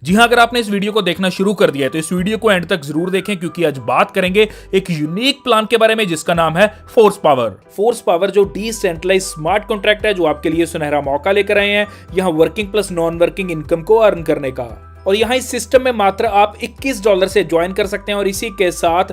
जी हाँ, अगर आपने इस वीडियो को देखना शुरू कर दिया है तो इस वीडियो को एंड तक जरूर देखें, क्योंकि आज बात करेंगे एक यूनिक प्लान के बारे में जिसका नाम है फोर्स पावर। फोर्स पावर जो डिसेंट्रलाइज स्मार्ट कॉन्ट्रैक्ट है, जो आपके लिए सुनहरा मौका लेकर आए हैं यहाँ working plus non working income को अर्न करने का। और यहाँ इस सिस्टम में मात्र आप $21 से ज्वाइन कर सकते हैं और इसी के साथ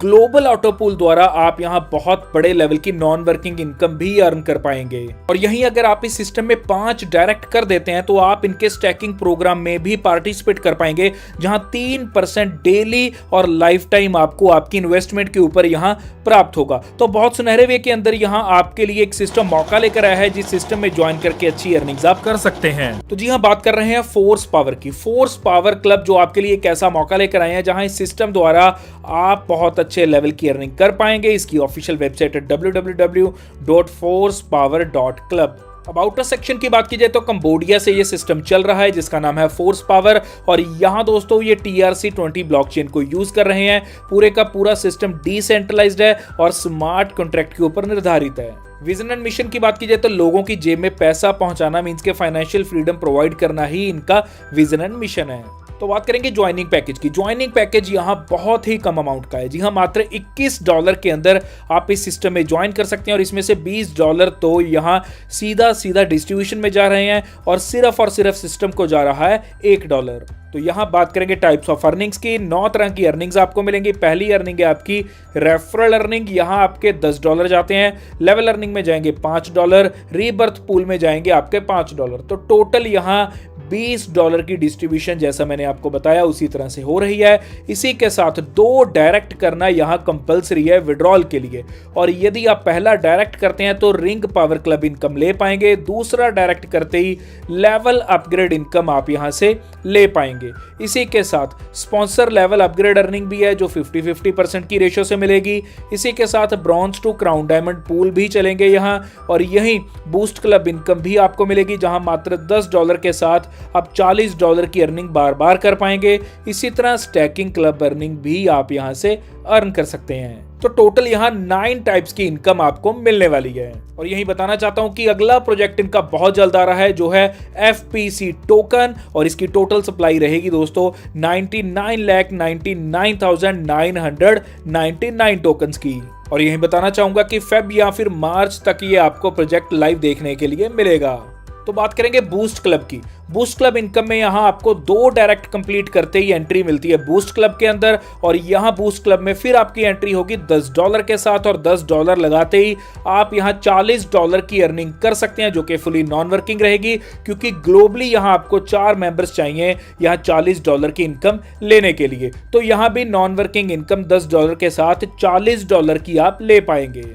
ग्लोबल ऑटो पूल द्वारा आप यहाँ बहुत बड़े लेवल की नॉन वर्किंग इनकम भी अर्न कर पाएंगे। और यहीं अगर आप इस सिस्टम में 5 डायरेक्ट कर देते हैं तो आप इनके स्टैकिंग प्रोग्राम में भी पार्टिसिपेट कर पाएंगे, जहां 3% डेली और लाइफ टाइम आपको आपकी इन्वेस्टमेंट के ऊपर यहाँ प्राप्त होगा। तो बहुत सुनहरे वे के अंदर यहाँ आपके लिए एक सिस्टम मौका लेकर आया है, जिस सिस्टम में ज्वाइन करके अच्छी अर्निंग्स आप कर सकते हैं। तो जी हाँ, बात कर रहे हैं फोर्स पावर की। फोर्स पावर क्लब जो आपके लिए एक ऐसा मौका लेकर आए हैं जहां इस सिस्टम द्वारा आप बहुत अच्छे लेवल की अर्निंग कर पाएंगे। इसकी ऑफिशियल वेबसाइट है www.forcepower.club। अब आउटर सेक्शन की बात की जाए तो कंबोडिया से ये सिस्टम चल रहा है जिसका नाम है फोर्स पावर, और यहाँ दोस्तों ये TRC20 ब्लॉकचेन को यूज कर रहे हैं। पूरे का पूरा सिस्टम डिसेंट्रलाइज्ड है और स्मार्ट कॉन्ट्रैक्ट के ऊपर निर्धारित है। विजन एंड मिशन की बात की जाए तो लोगों की जेब में पैसा पहुंचाना मींस के फाइनेंशियल फ्रीडम प्रोवाइड करना ही इनका विजन एंड मिशन है। तो बात करेंगे ज्वाइनिंग पैकेज की। ज्वाइनिंग पैकेज यहाँ बहुत ही कम अमाउंट का है। जी हाँ, मात्र $21 के अंदर आप इस सिस्टम में ज्वाइन कर सकते हैं और इसमें से $20 तो यहाँ सीधा डिस्ट्रीब्यूशन में जा रहे हैं और सिर्फ सिस्टम को जा रहा है $1। तो यहाँ बात करेंगे टाइप्स ऑफ अर्निंग्स की। 9 तरह की अर्निंग्स आपको मिलेंगी। पहली अर्निंग है आपकी रेफरल अर्निंग, यहाँ आपके $10 जाते हैं। लेवल अर्निंग में जाएंगे $5, रीबर्थ पूल में जाएंगे आपके $5। तो टोटल यहाँ $20 की डिस्ट्रीब्यूशन जैसा मैंने आपको बताया उसी तरह से हो रही है। इसी के साथ 2 डायरेक्ट करना यहाँ कंपलसरी है विड्रॉल के लिए, और यदि आप पहला डायरेक्ट करते हैं तो रिंग पावर क्लब इनकम ले पाएंगे। दूसरा डायरेक्ट करते ही लेवल अपग्रेड इनकम आप यहाँ से ले पाएंगे। इसी के साथ स्पॉन्सर लेवल अपग्रेड अर्निंग भी है जो 50-50% की रेशियो से मिलेगी। इसी के साथ bronze to crown diamond pool भी चलेंगे यहाँ, और यहीं बूस्ट क्लब इनकम भी आपको मिलेगी जहां मात्र $10 के साथ आप $40 की अर्निंग बार बार कर पाएंगे। इसी तरह स्टैकिंग क्लब अर्निंग भी आप यहां से अर्न कर सकते हैं। तो टोटल यहाँ 9 टाइप्स की इनकम आपको मिलने वाली है। और यही बताना चाहता हूं कि अगला प्रोजेक्ट इनका बहुत जल्द आ रहा है जो है FPC टोकन, और इसकी टोटल सप्लाई रहेगी दोस्तों 99,99,999 टोकन्स की। और यही बताना चाहूंगा कि फेब या फिर मार्च तक ये आपको प्रोजेक्ट लाइव देखने के लिए मिलेगा। तो बात करेंगे बूस्ट क्लब की। बूस्ट क्लब इनकम में यहाँ आपको 2 डायरेक्ट कंप्लीट करते ही एंट्री मिलती है बूस्ट क्लब के अंदर, और यहाँ बूस्ट क्लब में फिर आपकी एंट्री होगी $10 के साथ, और $10 लगाते ही आप यहाँ $40 की अर्निंग कर सकते हैं जो कि फुली नॉन वर्किंग रहेगी, क्योंकि ग्लोबली यहाँ आपको 4 मेंबर्स चाहिए यहाँ $40 की इनकम लेने के लिए। तो यहाँ भी नॉन वर्किंग इनकम $10 के साथ $40 की आप ले पाएंगे।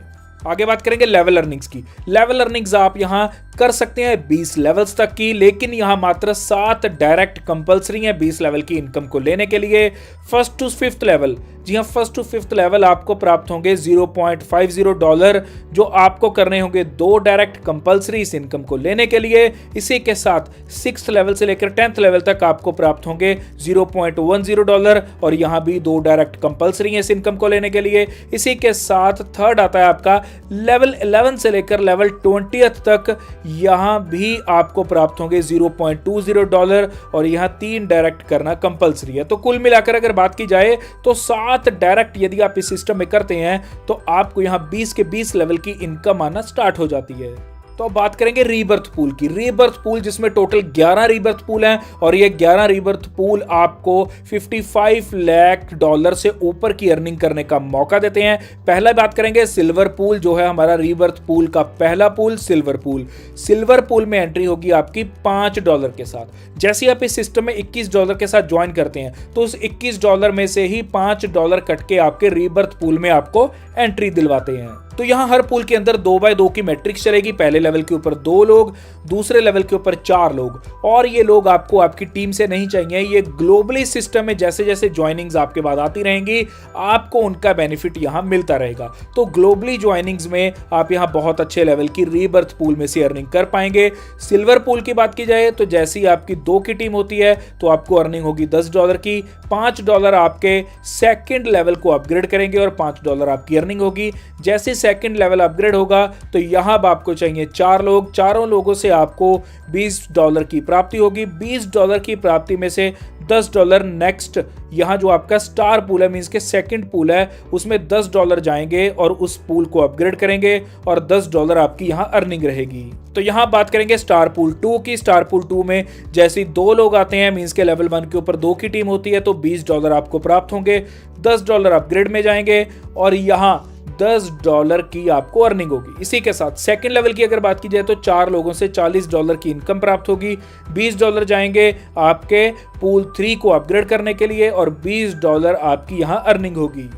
आगे बात करेंगे लेवल अर्निंग्स की। लेवल अर्निंग्स आप यहां कर सकते हैं 20 लेवल्स तक की, लेकिन यहां मात्र 7 डायरेक्ट कंपलसरी है 20 लेवल की इनकम को लेने के लिए। फर्स्ट टू फिफ्थ लेवल, जी हां, फर्स्ट टू फिफ्थ लेवल आपको प्राप्त होंगे $0.50, जो आपको करने होंगे 2 डायरेक्ट कंपलसरी इस इनकम को लेने के लिए। इसी के साथ 6th लेवल से लेकर 10th लेवल तक आपको प्राप्त होंगे $0.10, और यहां भी 2 डायरेक्ट कंपलसरी है इस इनकम को लेने के लिए। इसी के साथ थर्ड आता है आपका लेवल 11 से लेकर लेवल 20th तक, यहां भी आपको प्राप्त होंगे $0.20, और यहां 3 डायरेक्ट करना कंपलसरी है। तो कुल मिलाकर अगर बात की जाए तो 7 डायरेक्ट यदि आप इस सिस्टम में करते हैं तो आपको यहां 20 के 20 लेवल की इनकम आना स्टार्ट हो जाती है। तो अब बात करेंगे रीबर्थ पूल की। रीबर्थ पूल जिसमें टोटल 11 रीबर्थ पूल हैं, और ये 11 रीबर्थ पूल आपको $55 लाख से ऊपर की अर्निंग करने का मौका देते हैं। पहला बात करेंगे सिल्वर पूल, जो है हमारा रीबर्थ पूल का पहला pool silver pool. Silver pool में एंट्री होगी आपकी $5 के साथ। जैसे आप इस सिस्टम में $21 के साथ ज्वाइन करते हैं तो उस $21 में से ही $5 कट के आपके रीबर्थ पूल में आपको एंट्री दिलवाते हैं। तो यहाँ हर पूल के अंदर 2x2 की मैट्रिक्स चलेगी। पहले लेवल के ऊपर 2 लोग, दूसरे लेवल के ऊपर 4 लोग, और ये लोग आपको आपकी टीम से नहीं चाहिए। ये ग्लोबली सिस्टम में जैसे जैसे ज्वाइनिंग्स आपके बाद आती रहेंगी आपको उनका बेनिफिट यहाँ मिलता रहेगा। तो ग्लोबली ज्वाइनिंग्स में आप यहाँ बहुत अच्छे लेवल की रीबर्थ पूल में से अर्निंग कर पाएंगे। सिल्वर पूल की बात की जाए तो जैसी आपकी 2 की टीम होती है तो आपको अर्निंग होगी $10 की। $5 आपके सेकंड लेवल को अपग्रेड करेंगे और $5 आपकी अर्निंग होगी। जैसे सेकंड लेवल अपग्रेड होगा तो यहाँ अब आपको चाहिए 4 लोग, चारों लोगों से आपको $20 की प्राप्ति होगी। $20 की प्राप्ति में से $10 नेक्स्ट यहाँ जो आपका स्टार पूल है मींस के सेकंड पूल है उसमें $10 जाएंगे और उस पूल को अपग्रेड करेंगे और $10 आपकी यहाँ अर्निंग रहेगी। तो यहाँ बात करेंगे स्टार पूल 2 की। स्टार पूल 2 में जैसे ही 2 लोग आते हैं मींस के लेवल 1 के ऊपर 2 की टीम होती है तो $20 आपको प्राप्त होंगे, $10 अपग्रेड में जाएंगे और यहाँ $10 की आपको अर्निंग होगी। इसी के साथ सेकंड लेवल की अगर बात की जाए तो 4 लोगों से $40 की इनकम प्राप्त होगी। $20 जाएंगे आपके पूल 3 को अपग्रेड करने के लिए और $20 आपकी यहाँ अर्निंग होगी।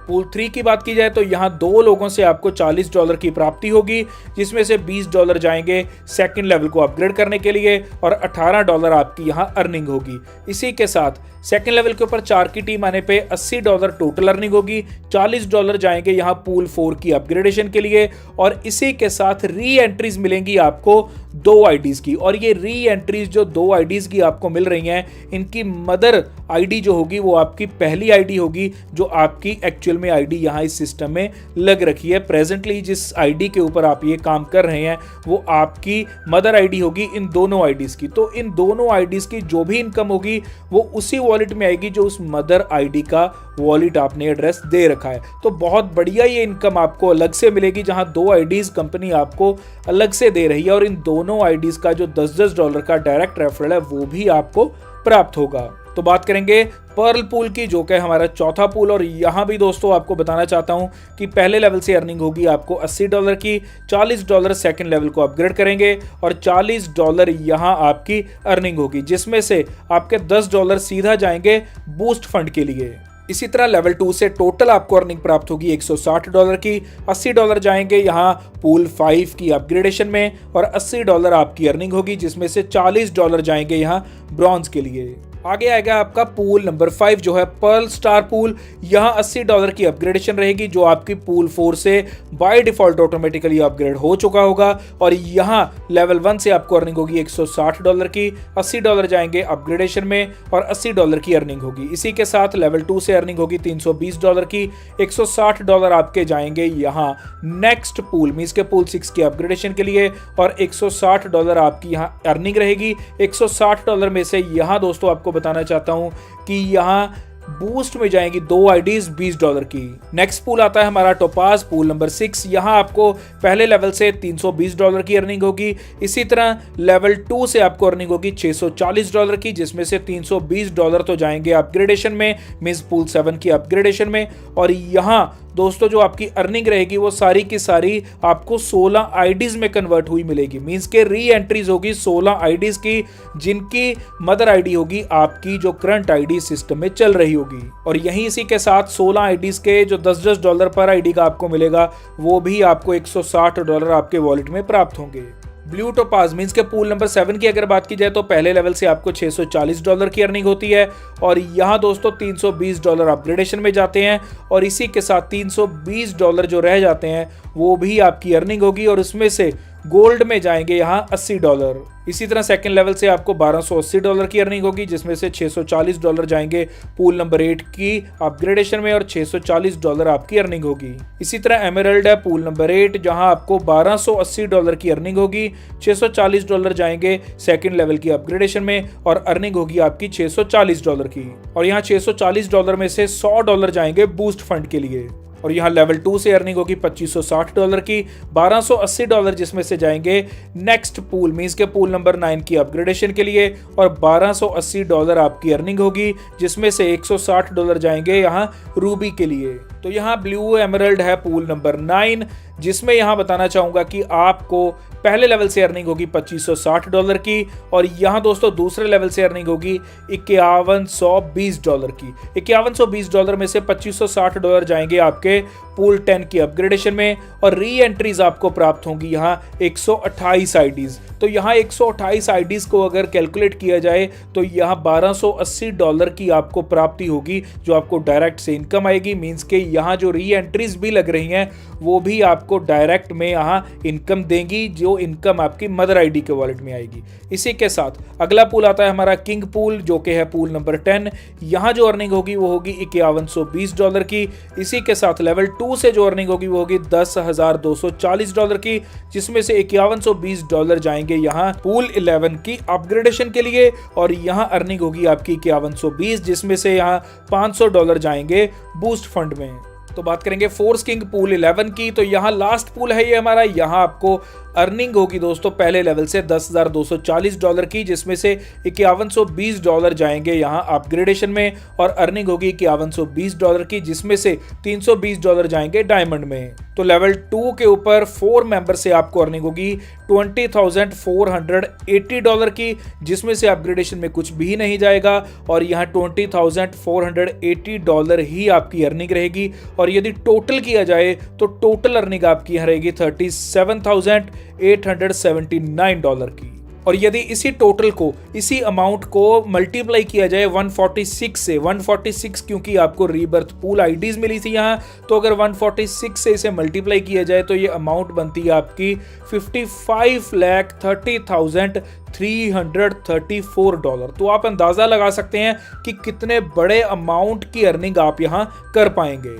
पूल 3 की बात की जाए तो यहाँ 2 लोगों से आपको $40 की प्राप्ति होगी जिसमें से $20 जाएंगे सेकंड लेवल को अपग्रेड करने के लिए और $18 आपकी यहाँ अर्निंग होगी। इसी के साथ सेकंड लेवल के ऊपर 4 की टीम आने पे $80 टोटल अर्निंग होगी। $40 जाएंगे यहाँ पूल 4 की अपग्रेडेशन के लिए और इसी के साथ री एंट्रीज मिलेंगी आपको 2 आईडीज की और ये री एंट्रीज जो 2 आईडीज की आपको मिल रही हैं इनकी मदर आईडी जो होगी वो आपकी पहली आईडी होगी जो आपकी एक्चुअल में आईडी यहाँ इस सिस्टम में लग रखी है। प्रेजेंटली जिस आईडी के ऊपर आप ये काम कर रहे हैं वो आपकी मदर आईडी होगी इन दोनों आईडीज की। तो इन दोनों आईडीज की जो भी इनकम होगी वो उसी वॉलेट में आएगी जो उस मदर आईडी का वॉलेट आपने एड्रेस दे रखा है। तो बहुत बढ़िया ये इनकम आपको अलग से मिलेगी जहां 2 आईडीज कंपनी आपको अलग से दे रही है और इन दोनों आईडीज का जो $10 का डायरेक्ट रेफरल है वो भी आपको प्राप्त होगा। तो बात करेंगे पर्ल पूल की जो कि हमारा चौथा पूल और यहाँ भी दोस्तों आपको बताना चाहता हूँ कि पहले लेवल से अर्निंग होगी आपको $80 की, $40 सेकंड लेवल को अपग्रेड करेंगे और $40 यहाँ आपकी अर्निंग होगी जिसमें से आपके $10 सीधा जाएंगे बूस्ट फंड के लिए। इसी तरह लेवल 2 से टोटल आपको अर्निंग प्राप्त होगी $160 की, $80 जाएंगे यहाँ पूल 5 की अपग्रेडेशन में और $80 आपकी अर्निंग होगी जिसमें से $40 जाएंगे यहाँ ब्रॉन्ज के लिए। आगे आएगा आपका पूल नंबर 5 जो है पर्ल स्टार पूल। यहाँ $80 की अपग्रेडेशन रहेगी जो आपकी पूल 4 से बाय डिफॉल्ट ऑटोमेटिकली अपग्रेड हो चुका होगा और यहाँ लेवल 1 से आपको अर्निंग होगी $160 की, $80 जाएंगे अपग्रेडेशन में और $80 की अर्निंग होगी। इसी के साथ लेवल 2 से अर्निंग होगी $320 की, $160 आपके जाएंगे यहाँ नेक्स्ट पूल मींस के पूल 6 की अपग्रेडेशन के लिए और $160 आपकी यहाँ अर्निंग रहेगी। $160 में से यहाँ दोस्तों आपको बताना चाहता हूं कि यहां बूस्ट में जाएंगी 2 आईडीज $20 की। नेक्स्ट पूल आता है हमारा टोपाज पूल नंबर 6। यहां आपको पहले लेवल से $320 की अर्निंग होगी। इसी तरह लेवल 2 से आपको अर्निंग होगी $640 की जिसमें से $320 तो जाएंगे अपग्रेडेशन में मींस पूल 7 की अपग्रेडेशन में और यहां दोस्तों जो आपकी अर्निंग रहेगी वो सारी की सारी आपको 16 आईडीज में कन्वर्ट हुई मिलेगी मींस के री एंट्रीज होगी 16 आईडीज की जिनकी मदर आईडी होगी आपकी जो करंट आईडी सिस्टम में चल रही होगी और यहीं इसी के साथ 16 आईडीज के जो $10 पर आईडी का आपको मिलेगा वो भी आपको $160 आपके वॉलेट में प्राप्त होंगे। ब्लू टोपाज मींस के पूल नंबर 7 की अगर बात की जाए तो पहले लेवल से आपको $640 की अर्निंग होती है और यहाँ दोस्तों $320 अपग्रेडेशन में जाते हैं और इसी के साथ $320 जो रह जाते हैं वो भी आपकी अर्निंग होगी और उसमें से गोल्ड में जाएंगे यहाँ $80। इसी तरह सेकंड लेवल से आपको $1280 की अर्निंग होगी जिसमें से $640 जाएंगे पूल नंबर 8 की अपग्रेडेशन में और $640 आपकी अर्निंग होगी। इसी तरह एमरल्ड है पूल नंबर 8 जहां आपको $1280 की अर्निंग होगी, $640 जाएंगे सेकंड लेवल की अपग्रेडेशन में और अर्निंग होगी आपकी $640 की और यहाँ $640 में से $100 जाएंगे बूस्ट फंड के लिए और यहाँ लेवल 2 से अर्निंग होगी $2560 की, $1280 जिसमें से जाएंगे नेक्स्ट पूल मींस के पूल नंबर 9 की अपग्रेडेशन के लिए और $1280 आपकी अर्निंग होगी जिसमें से $160 जाएंगे यहाँ रूबी के लिए। तो यहाँ ब्लू एमरल्ड है पूल नंबर 9 जिसमें यहाँ बताना चाहूंगा कि आपको पहले लेवल से अर्निंग होगी $2560 की और यहाँ दोस्तों दूसरे लेवल से अर्निंग होगी $5120 की। $5120 में से $2560 जाएंगे आपके पूल 10 की अपग्रेडेशन में और री एंट्रीज आपको प्राप्त होंगी यहाँ 128 आईडीज। तो यहाँ 128 आईडीज को अगर कैलकुलेट किया जाए तो यहाँ $1280 की आपको प्राप्ति होगी जो आपको डायरेक्ट से इनकम आएगी मींस के यहाँ जो री एंट्रीज भी लग रही हैं वो भी आपको आपको डायरेक्ट में यहाँ इनकम देंगी, जो इनकम आपकी मदर आईडी के वॉलेट में आएगी। इसी के साथ अगला पूल आता है हमारा किंग पूल, जो कि है पूल नंबर 10। यहाँ जो अर्निंग होगी वो होगी $5120 की। इसी के साथ लेवल 2 से जो अर्निंग होगी वो होगी $10,240 की, जिसमें से $5120 जाएंगे यहाँ पूल 11 की अपग्रेडेशन के लिए, और यहाँ अर्निंग होगी आपकी 5120, जिसमें से यहाँ $500 जाएंगे बूस्ट फंड में। तो बात करेंगे फोर्स किंग पूल 11 की, तो यहाँ लास्ट पूल है ये हमारा। यहाँ आपको अर्निंग होगी दोस्तों पहले लेवल से $10,240 की, जिसमें से $5120 जाएंगे यहाँ अपग्रेडेशन में, और अर्निंग होगी $5120 की, जिसमें से $320 जाएंगे डायमंड में। तो लेवल 2 के ऊपर 4 मेंबर से आपको अर्निंग होगी $20,480 की, जिसमें से अपग्रेडेशन में कुछ भी नहीं जाएगा, और यहाँ $20,480 ही आपकी अर्निंग रहेगी। और यदि टोटल किया जाए तो टोटल अर्निंग आपकी यहाँ रहेगी $37,879 की। और यदि इसी टोटल को, इसी अमाउंट को मल्टीप्लाई किया जाए 146 से, 146 क्योंकि आपको रीबर्थ पूल आईडीज मिली थी यहाँ, तो अगर 146 से इसे मल्टीप्लाई किया जाए तो ये अमाउंट बनती है आपकी $55,30,334। तो आप अंदाजा लगा सकते हैं कि कितने बड़े अमाउंट की अर्निंग आप यहाँ कर पाएंगे।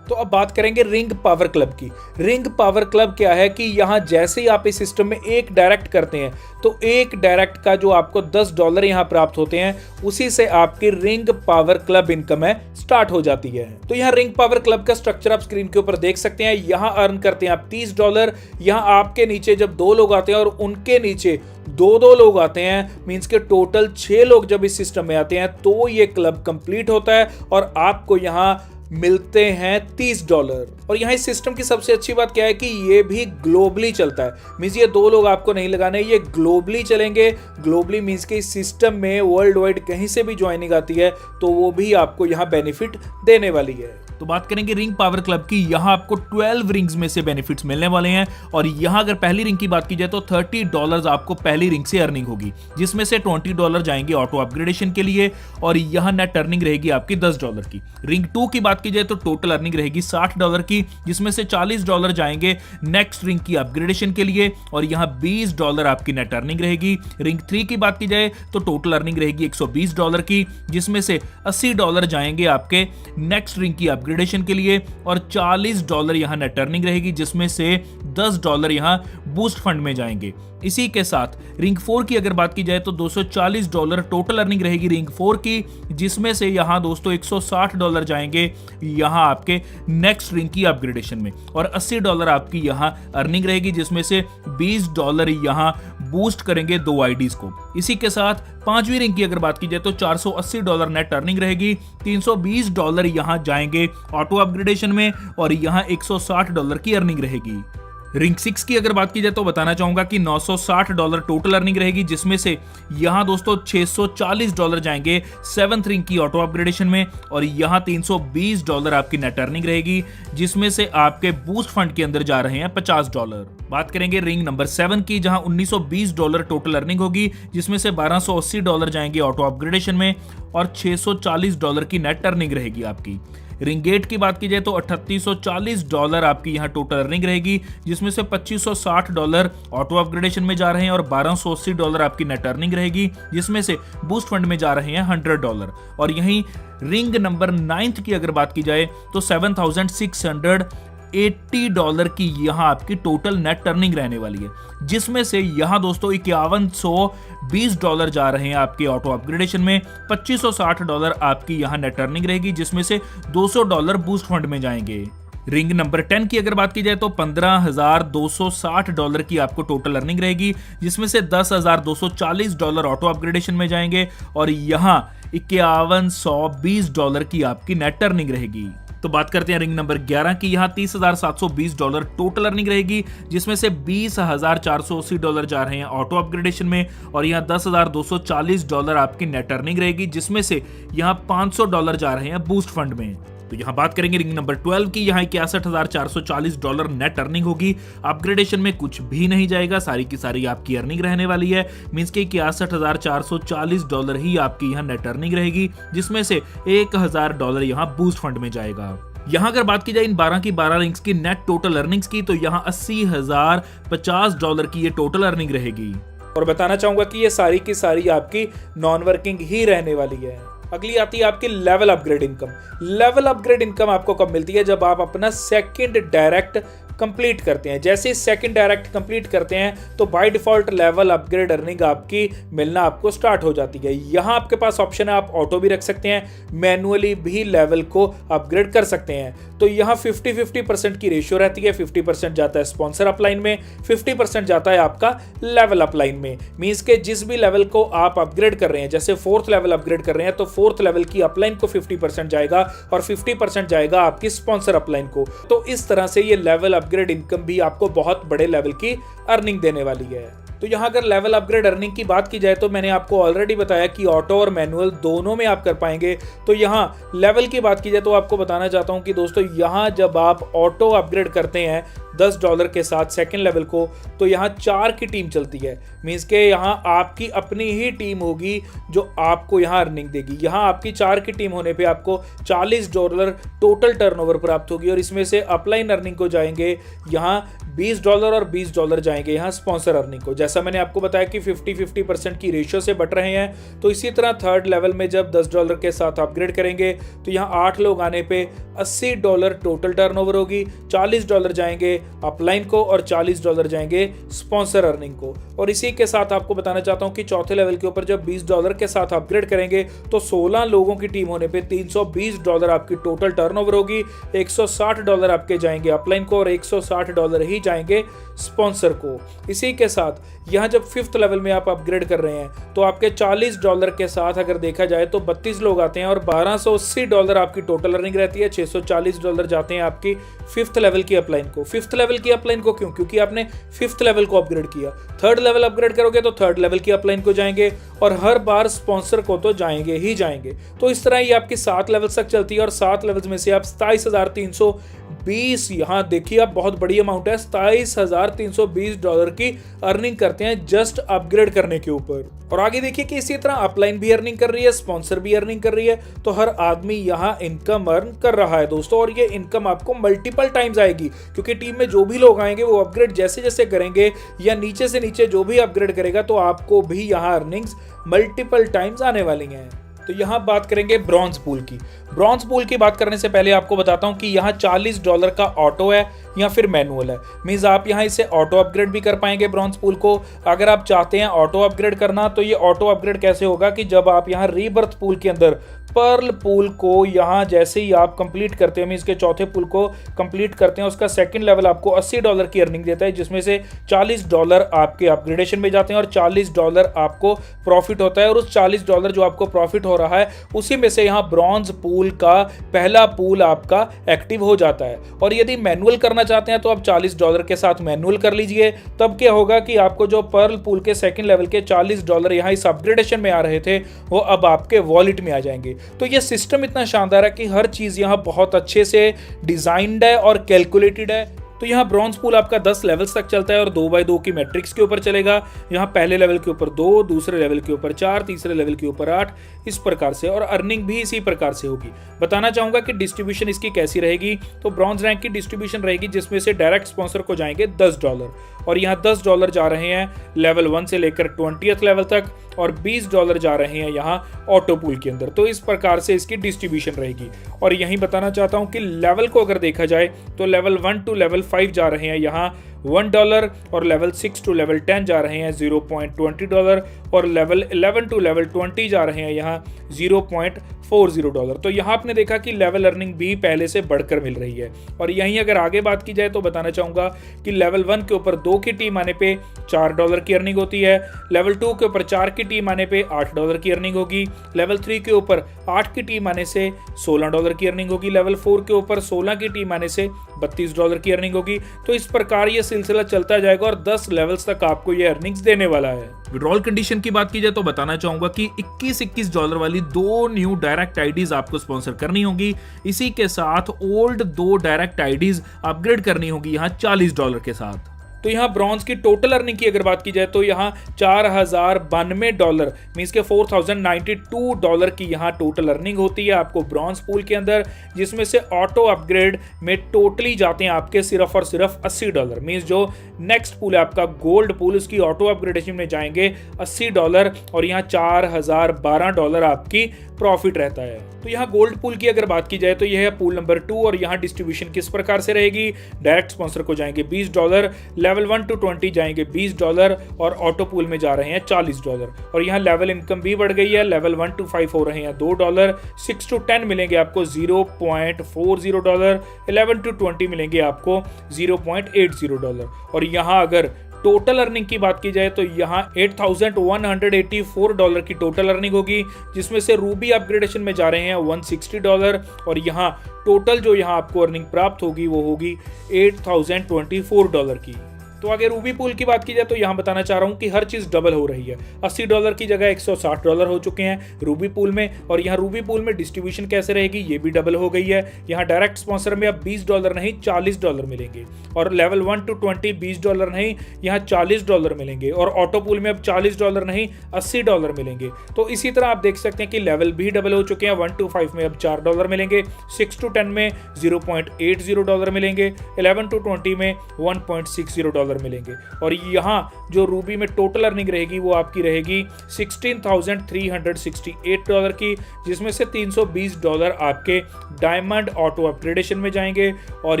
तो अब बात करेंगे रिंग पावर क्लब की। रिंग पावर क्लब क्या है कि यहाँ जैसे ही आप इस सिस्टम में एक डायरेक्ट करते हैं तो एक डायरेक्ट का जो आपको $10 यहाँ प्राप्त होते हैं, उसी से आपकी रिंग पावर क्लब इनकम है स्टार्ट हो जाती है। तो यहाँ रिंग पावर क्लब का स्ट्रक्चर आप स्क्रीन के ऊपर देख सकते हैं। यहाँ अर्न करते हैं आप $30। यहाँ आपके नीचे जब 2 लोग आते हैं और उनके नीचे 2 लोग आते हैं, मींस के टोटल 6 लोग जब इस सिस्टम में आते हैं तो ये क्लब कंप्लीट होता है और आपको यहाँ मिलते हैं $30। और यहाँ इस सिस्टम की सबसे अच्छी बात क्या है कि ये भी ग्लोबली चलता है। मींस ये 2 लोग आपको नहीं लगाने, ये ग्लोबली चलेंगे। ग्लोबली मींस के इस सिस्टम में वर्ल्ड वाइड कहीं से भी ज्वाइनिंग आती है तो वो भी आपको यहाँ बेनिफिट देने वाली है। तो बात करेंगे रिंग पावर क्लब की। यहाँ आपको 12 रिंग्स में से बेनिफिट्स मिलने वाले हैं, और यहाँ अगर पहली रिंग की बात की जाए तो $30 आपको पहली रिंग से अर्निंग होगी, जिसमें से $20 जाएंगे ऑटो अपग्रेडेशन के लिए, और यहाँ नेट अर्निंग रहेगी आपकी $10 की। रिंग 2 की बात की जाए तो टोटल अर्निंग रहेगी $60 की, जिसमें से $40 जाएंगे नेक्स्ट रिंग की अपग्रेडेशन के लिए, और यहाँ $20 आपकी नेट अर्निंग रहेगी। रिंग 3 की बात की जाए तो टोटल अर्निंग रहेगी $120 की, जिसमें से $80 जाएंगे आपके नेक्स्ट रिंग की अपग्रेडेशन के लिए, और $40 यहाँ नेट अर्निंग रहेगी, जिसमें से $10 यहाँ बूस्ट फंड में जाएंगे। इसी के साथ रिंग 4 की अगर बात की जाए तो $240 टोटल अर्निंग रहेगी रिंग 4 की, जिसमें से यहाँ दोस्तों $160 जाएंगे यहाँ आपके नेक्स्ट रिंग की अपग्रेडेशन में, और $80 आपकी यहाँ अर्निंग रहेगी, जिसमें से $20 यहाँ बूस्ट करेंगे 2 आईडीज को। इसी के साथ 5वीं रिंग की अगर बात की जाए तो $480 नेट अर्निंग रहेगी, $320 यहाँ जाएंगे ऑटो अपग्रेडेशन में, और यहाँ $160 की अर्निंग रहेगी। रिंग 6 की अगर बात की जाए तो बताना चाहूंगा कि $960 टोटल अर्निंग रहेगी, जिसमें से यहाँ दोस्तों $640 जाएंगे 7th रिंग की ऑटो अपग्रेडेशन में, और यहाँ $320 आपकी नेट अर्निंग रहेगी, जिसमें से आपके बूस्ट फंड के अंदर जा रहे हैं $50। बात करेंगे रिंग नंबर 7 की, जहां $1920 टोटल अर्निंग होगी, जिसमें से $1280 जाएंगे ऑटो अपग्रेडेशन में, और $640 की नेट अर्निंग रहेगी आपकी। रिंग 8 की बात की जाए तो $3840 आपकी यहाँ टोटल अर्निंग रहेगी, जिसमें से $2560 ऑटो अपग्रेडेशन में जा रहे हैं, और $1280 आपकी नेट अर्निंग रहेगी, जिसमें से बूस्ट फंड में जा रहे हैं $100। और यहीं रिंग नंबर 9 की अगर बात की जाए तो $7680 की यहाँ आपकी टोटल नेट अर्निंग रहने वाली है, जिसमें से यहाँ दोस्तों $5120 जा रहे हैं आपके ऑटो अपग्रेडेशन में, $2560 आपकी यहाँ नेट अर्निंग रहेगी, जिसमें से $200 बूस्ट फंड में जाएंगे। रिंग नंबर 10 की अगर बात की जाए तो $15,260 की आपको टोटल अर्निंग रहेगी, जिसमें से $10,240 ऑटो अपग्रेडेशन में जाएंगे, और यहाँ $5120 की आपकी नेट अर्निंग रहेगी। तो बात करते हैं रिंग नंबर 11 की। यहाँ $30,720 टोटल अर्निंग रहेगी, जिसमें से $20,480 जा रहे हैं ऑटो अपग्रेडेशन में, और यहाँ $10,240 आपकी नेट अर्निंग रहेगी, जिसमें से यहाँ $500 जा रहे हैं बूस्ट फंड में। तो यहाँ बात करेंगे रिंग नंबर 12 की। यहाँ $61,440 नेट अर्निंग होगी, अपग्रेडेशन में कुछ भी नहीं जाएगा, सारी की सारी आपकी अर्निंग रहने वाली है। मींस के $61,440 ही आपकी यहाँ नेट अर्निंग रहेगी, जिसमें से $1,000 यहाँ बूस्ट फंड में जाएगा। यहाँ अगर बात की जाए इन 12 की 12 रिंग्स की नेट टोटल अर्निंग्स की, तो यहाँ $80,050 की ये टोटल अर्निंग रहेगी। और बताना चाहूंगा कि ये सारी की सारी आपकी नॉन वर्किंग ही रहने वाली है। अगली आती है आपकी level upgrade income. Level upgrade income आपको कब मिलती है? जब आप अपना सेकंड डायरेक्ट कंप्लीट करते हैं। जैसे ही सेकंड डायरेक्ट कंप्लीट करते हैं तो by default level upgrade earning आपकी मिलना आपको स्टार्ट हो जाती है। यहाँ आपके पास ऑप्शन है, आप ऑटो भी रख सकते हैं, मैनुअली भी लेवल को अपग्रेड कर सकते हैं। तो यहाँ 50-50% की रेशियो रहती है। 50% जाता है स्पॉन्सर अपलाइन में, 50% जाता है आपका लेवल अपलाइन में। मींस के जिस भी लेवल को आप अपग्रेड कर रहे हैं, जैसे 4th लेवल अपग्रेड कर रहे हैं तो 4th लेवल की अपलाइन को 50% जाएगा और 50% जाएगा आपकी स्पॉन्सर अपलाइन को। तो इस तरह से ये लेवल अपग्रेड इनकम भी आपको बहुत बड़े लेवल की अर्निंग देने वाली है। तो यहाँ अगर लेवल अपग्रेड अर्निंग की बात की जाए तो मैंने आपको ऑलरेडी बताया कि ऑटो और मैनुअल दोनों में आप कर पाएंगे। तो यहाँ लेवल की बात की जाए तो आपको बताना चाहता हूँ कि दोस्तों यहाँ जब आप ऑटो अपग्रेड करते हैं $10 के साथ सेकंड लेवल को, तो यहाँ 4 की टीम चलती है। मीन्स के यहाँ आपकी अपनी ही टीम होगी जो आपको यहाँ अर्निंग देगी। यहाँ आपकी 4 की टीम होने पे आपको $40 टोटल टर्नओवर प्राप्त होगी और इसमें से अपलाइन अर्निंग को जाएंगे यहाँ $20 और $20 जाएंगे यहाँ स्पॉन्सर अर्निंग को। जैसा मैंने आपको बताया कि 50-50% की रेशियो से बट रहे हैं। तो इसी तरह थर्ड लेवल में जब $10 के साथ अपग्रेड करेंगे तो यहाँ 8 लोग आने पे $80 टोटल टर्नओवर होगी, $40 जाएंगे अपलाइन को और $40 जाएंगे स्पॉन्सर अर्निंग को। और इसी के साथ आपको बताना चाहता हूं कि चौथे लेवल के ऊपर जब $20 के साथ अपग्रेड करेंगे तो 16 लोगों की टीम होने पे $320 आपकी टोटल टर्नओवर होगी, $160 आपके जाएंगे अपलाइन को और $160 ही जाएंगे स्पॉन्सर को। इसी के साथ यहाँ जब 5th लेवल में आप अपग्रेड कर रहे हैं तो आपके $40 के साथ अगर देखा जाए तो 32 लोग आते हैं और $1280 आपकी टोटल अर्निंग रहती है। $640 जाते हैं आपकी 5th लेवल की अपलाइन को। 5th लेवल की अपलाइन को क्यों? क्योंकि आपने 5th लेवल को अपग्रेड किया। थर्ड लेवल अपग्रेड करोगे तो थर्ड लेवल की अपलाइन को जाएंगे और हर बार स्पॉन्सर को तो जाएंगे ही जाएंगे। तो इस तरह ये आपकी 7 लेवल तक चलती है और 7 लेवल्स में से आप 27,320, यहाँ देखिए आप बहुत बड़ी अमाउंट है, $27,320 की अर्निंग करते हैं जस्ट अपग्रेड करने के ऊपर। और आगे देखिए कि इसी तरह अपलाइन भी अर्निंग कर रही है, स्पॉन्सर भी अर्निंग कर रही है। तो हर आदमी यहाँ इनकम अर्न कर रहा है दोस्तों, और ये इनकम आपको मल्टीपल टाइम्स आएगी क्योंकि टीम में जो भी लोग आएंगे वो अपग्रेड जैसे जैसे करेंगे या नीचे से नीचे जो भी अपग्रेड करेगा तो आपको भी यहाँ अर्निंग्स मल्टीपल टाइम्स आने वाली हैं। तो यहाँ बात करेंगे ब्रॉन्ज पूल की। ब्रॉन्ज पूल की बात करने से पहले आपको बताता हूँ कि यहाँ $40 का ऑटो है या फिर मैनुअल है। मीन्स आप यहाँ इसे ऑटो अपग्रेड भी कर पाएंगे ब्रॉन्ज पूल को। अगर आप चाहते हैं ऑटो अपग्रेड करना तो ये ऑटो अपग्रेड कैसे होगा कि जब आप यहाँ रीबर्थ पूल के अंदर पर्ल पूल को यहाँ जैसे ही आप कंप्लीट करते हैं, मीन्स के चौथे पूल को कंप्लीट करते हैं, उसका सेकंड लेवल आपको $80 की अर्निंग देता है, जिसमें से $40 आपके अपग्रेडेशन में जाते हैं और $40 आपको प्रॉफिट होता है। और उस $40 जो आपको प्रॉफिट हो रहा है उसी में से यहाँ ब्रॉन्ज पूल का पहला पूल आपका एक्टिव हो जाता है। और यदि मैनुअल करना चाहते हैं तो आप $40 के साथ मैनुअल कर लीजिए। तब क्या होगा कि आपको जो पर्ल पूल के सेकंड लेवल के $40 यहाँ इस अपग्रेडेशन में आ रहे थे वो अब आपके वॉलेट में आ जाएंगे। तो ये सिस्टम इतना शानदार है कि हर चीज यहाँ बहुत अच्छे से डिजाइंड है और कैलकुलेटेड है। तो यहाँ ब्रॉन्ज पूल आपका 10 लेवल्स तक चलता है और 2x2 की मैट्रिक्स के ऊपर चलेगा। यहाँ पहले लेवल के ऊपर 2, दूसरे लेवल के ऊपर 4, तीसरे लेवल के ऊपर 8, इस प्रकार से, और अर्निंग भी इसी प्रकार से होगी। बताना चाहूंगा कि डिस्ट्रीब्यूशन इसकी कैसी रहेगी। तो ब्रॉन्ज रैंक की डिस्ट्रीब्यूशन रहेगी जिसमें से डायरेक्ट स्पॉन्सर को जाएंगे $10 और यहाँ $10 जा रहे हैं लेवल 1 से लेकर 20th लेवल तक और $20 जा रहे हैं यहाँ ऑटो पूल के अंदर। तो इस प्रकार से इसकी डिस्ट्रीब्यूशन रहेगी। और यही बताना चाहता हूँ कि लेवल को अगर देखा जाए तो लेवल 1 टू लेवल 5 जा रहे हैं यहाँ $1 और लेवल 6 टू लेवल 10 जा रहे हैं $0.20 और लेवल 11 टू लेवल 20 जा रहे हैं यहाँ $0.40। तो यहाँ आपने देखा कि लेवल अर्निंग भी पहले से बढ़कर मिल रही है। और यहीं अगर आगे बात की जाए तो बताना चाहूंगा कि लेवल 1 के ऊपर 2 की टीम आने पे $4 की अर्निंग होती है, लेवल 2 के ऊपर 4 की टीम आने पे $8 की अर्निंग होगी, लेवल 3 के ऊपर 8 की टीम आने से $16 की अर्निंग होगी, लेवल 4 के ऊपर 16 की टीम आने से $32 की अर्निंग होगी। तो इस प्रकार ये सिलसिला चलता जाएगा और 10 लेवल्स तक आपको ये अर्निंग्स देने वाला है। विड्रॉल कंडीशन की बात की जाए तो बताना चाहूंगा कि $21 वाली 2 न्यू डायरेक्ट आईडीज आपको स्पॉन्सर करनी होगी। इसी के साथ ओल्ड 2 डायरेक्ट आईडीज अपग्रेड करनी होगी यहाँ $40 के साथ। तो यहाँ ब्रॉन्ज की टोटल अर्निंग की अगर बात की जाए तो यहाँ $4092 मींस के $4092 की यहाँ टोटल अर्निंग होती है आपको ब्रॉन्ज पूल के अंदर, जिसमें से ऑटो अपग्रेड में टोटली जाते हैं आपके सिर्फ और सिर्फ $80 मींस जो नेक्स्ट पूल है आपका गोल्ड पूल, उसकी ऑटो अपग्रेडेशन में जाएंगे $80 और यहाँ $4012 आपकी प्रॉफिट रहता है। तो यहाँ गोल्ड पूल की अगर बात की जाए तो यह है पूल नंबर 2 और यहाँ डिस्ट्रीब्यूशन किस प्रकार से रहेगी। डायरेक्ट स्पॉन्सर को जाएंगे $20, लेवल 1 to 20 जाएंगे $20 और ऑटो पूल में जा रहे हैं $40 और यहाँ लेवल इनकम भी बढ़ गई है। लेवल 1 to 5 हो रहे हैं $2, 6 to 10 मिलेंगे आपको $0.40, 11 to 20 मिलेंगे आपको $0.80 और यहाँ अगर टोटल अर्निंग की बात की जाए तो यहाँ $8184 की टोटल अर्निंग होगी, जिसमें से रूबी अपग्रेडेशन में जा रहे हैं $160 और यहाँ टोटल जो यहाँ आपको अर्निंग प्राप्त होगी वो होगी $8024 की। तो आगे रूबी पूल की बात की जाए तो यहाँ बताना चाह रहा हूँ कि हर चीज डबल हो रही है। $80 की जगह $160 हो चुके हैं रूबी पूल में और यहाँ रूबी पूल में डिस्ट्रीब्यूशन कैसे रहेगी ये भी डबल हो गई है। यहाँ डायरेक्ट स्पॉन्सर में अब $20 नहीं $40 मिलेंगे और लेवल 1 to 20 $20 नहीं यहाँ $40 मिलेंगे और ऑटो पूल में अब $40 नहीं $80 मिलेंगे। तो इसी तरह आप देख सकते हैं कि लेवल भी डबल हो चुके हैं। 1 to 5 में अब $4 मिलेंगे, 6 to 10 में $0.80 मिलेंगे, 11 to 20 में $1.60 मिलेंगे और यहाँ जो रूबी में टोटल अर्निंग रहेगी वो आपकी रहेगी $16,368 की, जिसमें से $320 आपके डायमंड ऑटो अपग्रेडेशन में जाएंगे और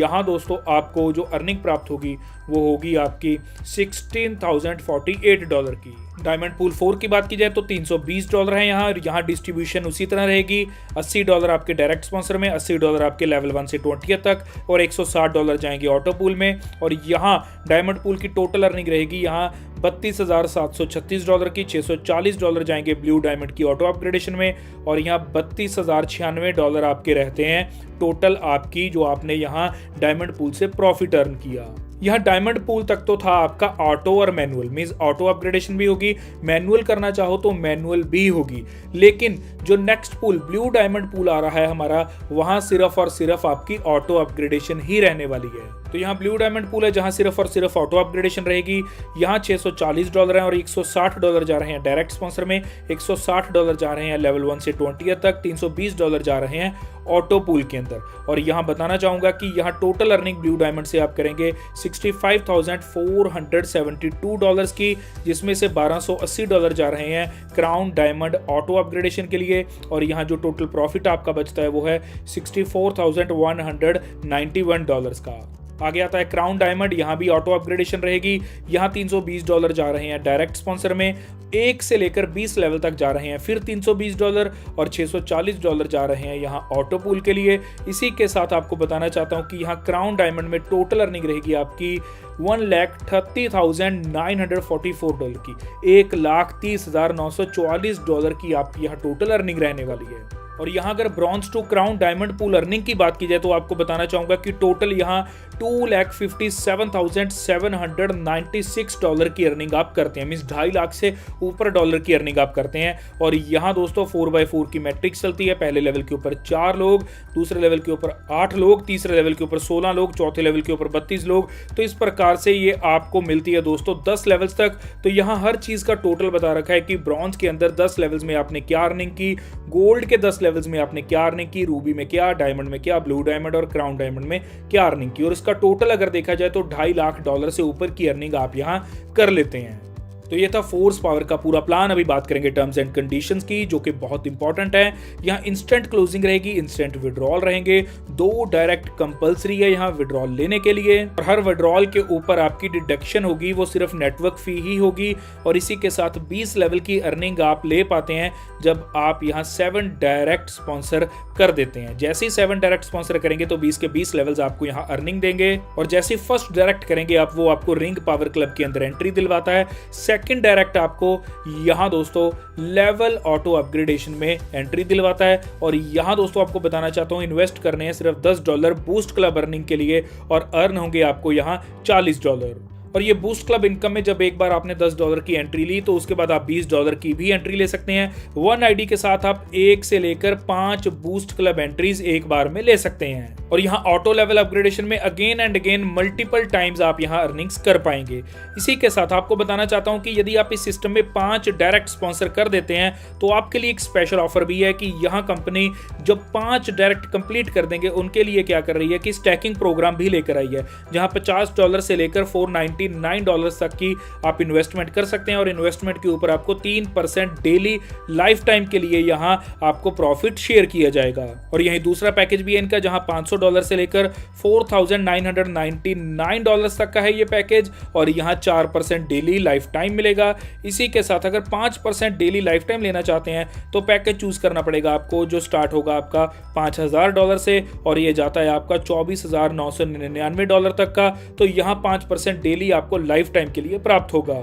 यहाँ दोस्तों आपको जो अर्निंग प्राप्त होगी वो होगी आपकी $16,048 की। डायमंड पूल 4 की बात की जाए तो $320 है यहाँ डिस्ट्रीब्यूशन उसी तरह रहेगी। $80 आपके डायरेक्ट स्पॉन्सर में, $80 आपके लेवल 1 से 20 तक और $160 जाएंगे ऑटो पूल में और यहाँ डायमंड पूल की टोटल अर्निंग रहेगी यहाँ $32,736 की, $640 जाएंगे ब्लू डायमंड की ऑटो अपग्रेडेशन में और यहाँ $32,096 आपके रहते हैं टोटल आपकी जो आपने यहाँ डायमंड पूल से प्रॉफिट अर्न किया। यह डायमंड पूल तक तो था आपका ऑटो और मैनुअल, मींस ऑटो अपग्रेडेशन भी होगी, मैनुअल करना चाहो तो मैनुअल भी होगी, लेकिन जो next pool blue diamond pool आ रहा है हमारा वहां सिर्फ और सिर्फ आपकी ऑटो अपग्रेडेशन ही रहने वाली है। तो यहाँ ब्लू डायमंड पूल है जहां सिर्फ और सिर्फ ऑटो अपग्रेडेशन रहेगी। यहाँ $640 है और $160 जा रहे हैं डायरेक्ट स्पॉन्सर में, $160 जा रहे हैं लेवल 1 से 20 तक, $320 जा रहे हैं ऑटो पूल के अंदर और यहाँ बताना चाहूंगा कि यहाँ टोटल अर्निंग ब्लू डायमंड से आप करेंगे $65,472 की, जिसमें से $1280 जा रहे हैं क्राउन डायमंड ऑटो अपग्रेडेशन के लिए और यहाँ जो टोटल प्रॉफिट आपका बचता है वो है $64,191 का। आगे आता है क्राउन डायमंड, यहाँ भी ऑटो अपग्रेडेशन रहेगी। यहाँ $320 जा रहे हैं डायरेक्ट स्पॉन्सर में, 1 से लेकर 20 लेवल तक जा रहे हैं, फिर $320 और $640 जा रहे हैं यहाँ ऑटो पूल के लिए। इसी के साथ आपको बताना चाहता हूँ कि यहाँ क्राउन डायमंड में टोटल अर्निंग रहेगी आपकी $1,30,944 की, $1,30,944 की आपकी यहाँ टोटल अर्निंग रहने वाली है। और यहाँ अगर bronze to crown diamond pool earning की बात की जाए तो आपको बताना चाहूंगा कि टोटल यहाँ $2,57,796 की अर्निंग आप करते हैं, मींस 2.5 लाख से ऊपर डॉलर की अर्निंग आप करते हैं। और यहाँ दोस्तों 4x4 की मैट्रिक्स चलती है, पहले लेवल के ऊपर 4 लोग, दूसरे लेवल के ऊपर 8 लोग, तीसरे लेवल के ऊपर 16 लोग, चौथे लेवल के ऊपर 32 लोग। तो इस प्रकार से ये आपको मिलती है दोस्तों 10 लेवल्स तक। तो यहाँ हर चीज का टोटल बता रखा है कि ब्रॉन्ज के अंदर 10 लेवल्स में आपने क्या अर्निंग की, गोल्ड के 10 लेवल्स में आपने क्या अर्निंग की, रूबी में क्या, डायमंड में क्या, ब्लू डायमंड और क्राउन डायमंड में क्या अर्निंग की, और इसका टोटल अगर देखा जाए तो $2.5 लाख से ऊपर की अर्निंग आप यहां कर लेते हैं। तो ये था फोर्स पावर का पूरा प्लान। अभी बात करेंगे टर्म्स एंड कंडीशंस की, जो कि बहुत इंपॉर्टेंट है। यहाँ इंस्टेंट क्लोजिंग रहेगी, इंस्टेंट विड्रॉल रहेंगे, 2 डायरेक्ट कंपलसरी है यहाँ विड्रॉल लेने के लिए, और हर विड्रॉल के ऊपर आपकी डिडक्शन होगी वो सिर्फ नेटवर्क फी ही होगी। और इसी के साथ 20 लेवल की अर्निंग आप ले पाते हैं जब आप यहाँ 7 डायरेक्ट स्पॉन्सर कर देते हैं। जैसे ही 7 डायरेक्ट स्पॉन्सर करेंगे तो 20 के 20 लेवल्स आपको यहाँ अर्निंग देंगे, और जैसे फर्स्ट डायरेक्ट करेंगे आप, वो आपको रिंग पावर क्लब के अंदर एंट्री दिलवाता है। सेकंड डायरेक्ट आपको यहां दोस्तों लेवल ऑटो अपग्रेडेशन में एंट्री दिलवाता है। और यहां दोस्तों आपको बताना चाहता हूं इन्वेस्ट करने हैं सिर्फ $10 बूस्ट क्लब अर्निंग के लिए, और अर्न होंगे आपको यहां $40। और ये बूस्ट क्लब इनकम में जब एक बार आपने $10 की एंट्री ली तो उसके बाद आप $20 की भी एंट्री ले सकते हैं। 1 आईडी के साथ आप 1 से लेकर 5 बूस्ट क्लब एंट्रीज एक बार में ले सकते हैं। और यहाँ ऑटो लेवल अपग्रेडेशन में again and again multiple times आप यहाँ अर्निंग्स कर पाएंगे। इसी के साथ आपको बताना चाहता हूँ कि यदि आप इस सिस्टम में 5 डायरेक्ट स्पॉन्सर कर देते हैं तो आपके लिए एक स्पेशल ऑफर भी है कि यहाँ कंपनी जब 5 डायरेक्ट कंप्लीट कर देंगे उनके लिए क्या कर रही है कि स्टैकिंग प्रोग्राम भी लेकर आई है, जहाँ $50 से लेकर $499 तक की आप इन्वेस्टमेंट कर सकते हैं और इन्वेस्टमेंट के ऊपर आपको 3% डेली लाइफ टाइम के लिए यहाँ आपको प्रॉफिट शेयर किया जाएगा। और यही दूसरा पैकेज भी है इनका, जहाँ $500 से लेकर $4,999 तक का है ये पैकेज और यहाँ 4% डेली लाइफ टाइम मिलेगा। इसी के साथ अगर 5% डेली लाइफ टाइम लेना चाहते हैं तो पैकेज चूज करना पड़ेगा आपको, जो स्टार्ट होगा आपका $5,000 से और ये जाता है आपका $24,999 तक का। तो यहाँ 5% डेली आपको लाइफ टाइम के लिए प्राप्त होगा।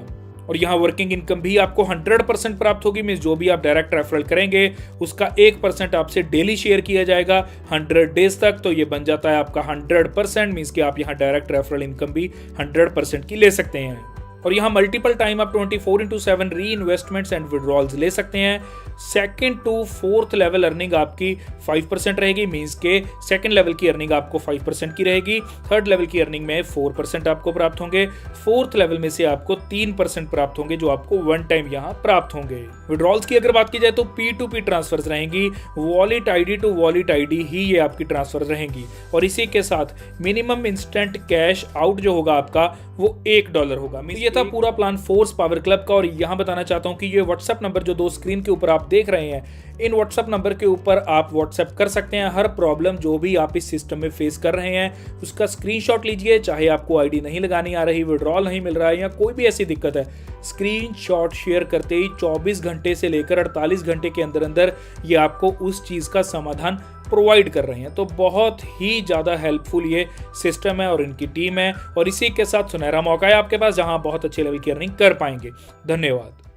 और यहाँ वर्किंग इनकम भी आपको 100% प्राप्त होगी। मींस जो भी आप डायरेक्ट रेफरल करेंगे उसका 1% आपसे डेली शेयर किया जाएगा 100 डेज तक। तो ये बन जाता है आपका 100%। मींस कि आप यहाँ डायरेक्ट रेफरल इनकम भी 100% की ले सकते हैं। और यहाँ मल्टीपल टाइम आप 24/7 री इन्वेस्टमेंट्स एंड विड्रॉल्स ले सकते हैं। 2nd to 4th level earning आपकी 5% रहेगी। मींस के 2nd लेवल की अर्निंग आपको 5% की रहेगी। 3rd लेवल की अर्निंग में 4% आपको प्राप्त होंगे। 4th लेवल में से आपको 3% प्राप्त होंगे जो आपको वन टाइम यहाँ प्राप्त होंगे। विड्रॉल्स की अगर बात की जाए तो P2P ट्रांसफर्स रहेंगी, wallet ID to wallet ID ही ये आपकी ट्रांसफर रहेंगी। और इसी के साथ मिनिमम इंस्टेंट कैश आउट जो होगा आपका वो $1 होगा। ये था पूरा प्लान फोर्स पावर क्लब का। और यहाँ बताना चाहता हूँ कि ये व्हाट्सएप नंबर जो 2 स्क्रीन के ऊपर आप देख रहे हैं, इन व्हाट्सएप नंबर के ऊपर आप व्हाट्सएप कर सकते हैं। हर प्रॉब्लम जो भी आप इस सिस्टम में फेस कर रहे हैं उसका स्क्रीनशॉट लीजिए, चाहे आपको आईडी नहीं लगानी आ रही, विड्रॉल नहीं मिल रहा है या कोई भी ऐसी दिक्कत है, स्क्रीनशॉट शेयर करते ही 24 घंटे से लेकर 48 घंटे के अंदर अंदर ये आपको उस चीज़ का समाधान प्रोवाइड कर रहे हैं। तो बहुत ही ज़्यादा हेल्पफुल ये सिस्टम है और इनकी टीम है। और इसी के साथ सुनहरा मौका है आपके पास जहां बहुत अच्छे लेवल की अर्निंग कर पाएंगे। धन्यवाद।